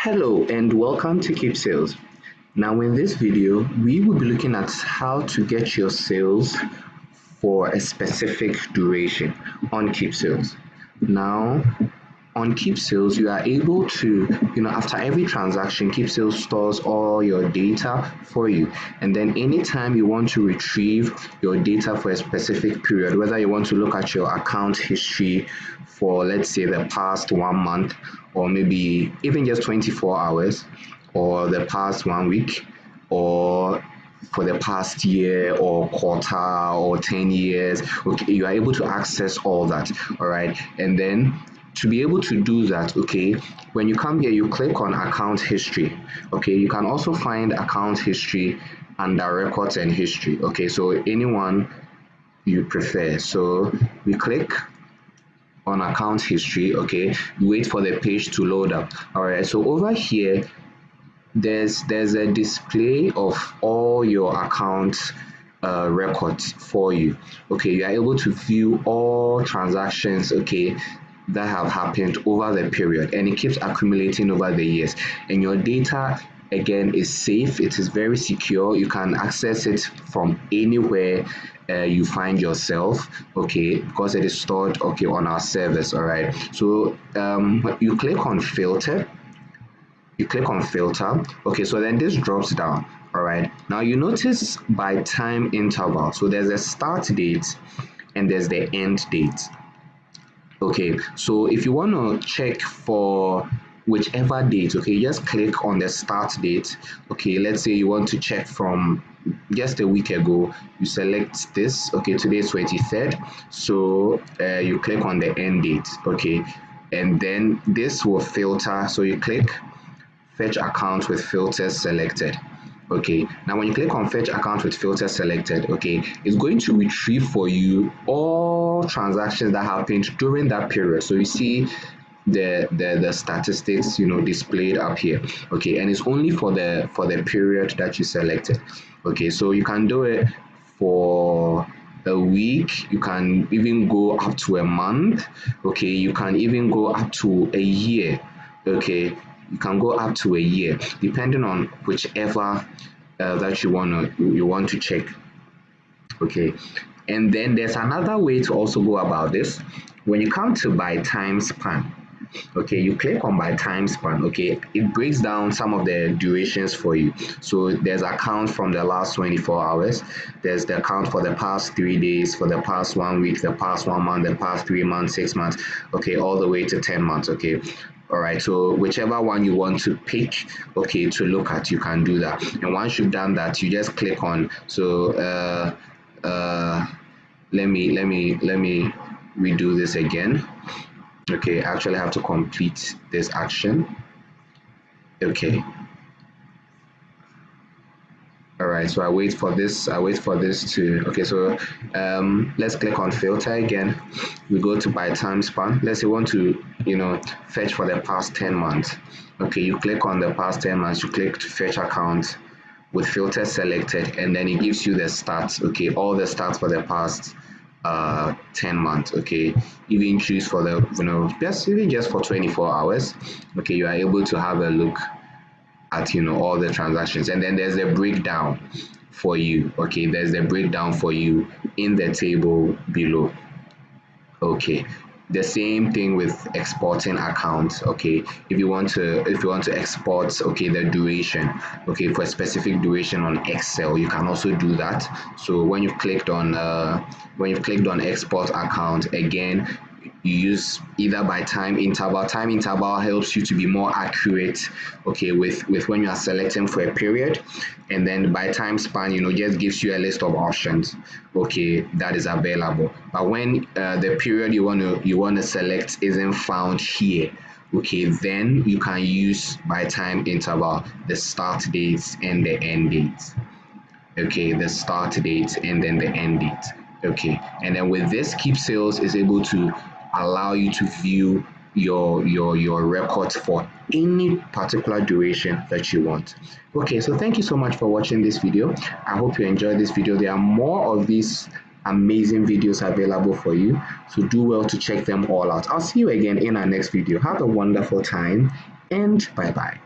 Hello and welcome to Keepsales. Now in this video, we will be looking at how to get your sales for a specific duration on Keepsales. Now on Keepsales, you are able to, after every transaction, Keepsales stores all your data for you. And then anytime you want to retrieve your data for a specific period, whether you want to look at your account history for, let's say, the past 1 month, or maybe even just 24 hours, or the past 1 week, or for the past year or quarter or 10 years, okay, you are able to access all that, all right? And then to be able to do that, okay, when you come here, you click on account history, okay? You can also find account history under records and history, okay? So anyone you prefer. So we click on account history, okay? You wait for the page to load up, all right? So over here, there's a display of all your account records for you, okay? You are able to view all transactions, okay, that have happened over the period, and it keeps accumulating over the years. And your data, again, is safe. It is very secure. You can access it from anywhere you find yourself, okay, because it is stored, okay, on our servers, all right? So you click on filter. Okay, so then this drops down, all right? Now you notice by time interval, so there's a start date and there's the end date. Okay, so if you want to check for whichever date, okay, just click on the start date. Okay, let's say you want to check from just a week ago, you select this, okay, today is 23rd, so you click on the end date, okay, and then this will filter, so you click fetch account with filters selected. Okay, now when you click on fetch account with filters selected, okay, it's going to retrieve for you all transactions that happened during that period. So you see the statistics, displayed up here, okay, and it's only for the period that you selected. Okay, so you can do it for a week, you can even go up to a month, okay, you can even go up to a year, okay, you can go up to a year depending on whichever that you want to check, okay. And then there's another way to also go about this. When you come to by time span, okay, you click on by time span, okay, it breaks down some of the durations for you. So there's account from the last 24 hours, there's the account for the past 3 days, for the past 1 week, the past 1 month, the past 3 months, 6 months, okay, all the way to 10 months, okay. All right, so whichever one you want to pick, okay, to look at, you can do that. And once you've done that, you just click on, so let me redo this again. Okay, I actually have to complete this action. Okay. All right, so I wait for this to, okay, so let's click on filter again. We go to by time span. Let's say we want to, fetch for the past 10 months. Okay, you click on the past 10 months, you click to fetch account with filter selected, and then it gives you the stats, okay, all the stats for the past 10 months, okay. Even choose for the, just for 24 hours, okay, you are able to have a look at all the transactions. And then there's a breakdown for you, okay, there's a breakdown for you in the table below. Okay, the same thing with exporting accounts, okay. If you want to export, okay, the duration, okay, for a specific duration on Excel, you can also do that. So when you've clicked on export account, again, you use either by time interval. Time interval helps you to be more accurate, okay, with when you are selecting for a period. And then by time span, just gives you a list of options, okay, that is available. But when the period you want to select isn't found here, okay, then you can use by time interval, the start dates and the end dates, okay, the start date and then the end date, okay. And then with this, Keepsales is able to allow you to view your records for any particular duration that you want. Okay, so thank you so much for watching this video. I hope you enjoyed this video. There are more of these amazing videos available for you, so do well to check them all out. I'll see you again in our next video. Have a wonderful time and bye bye.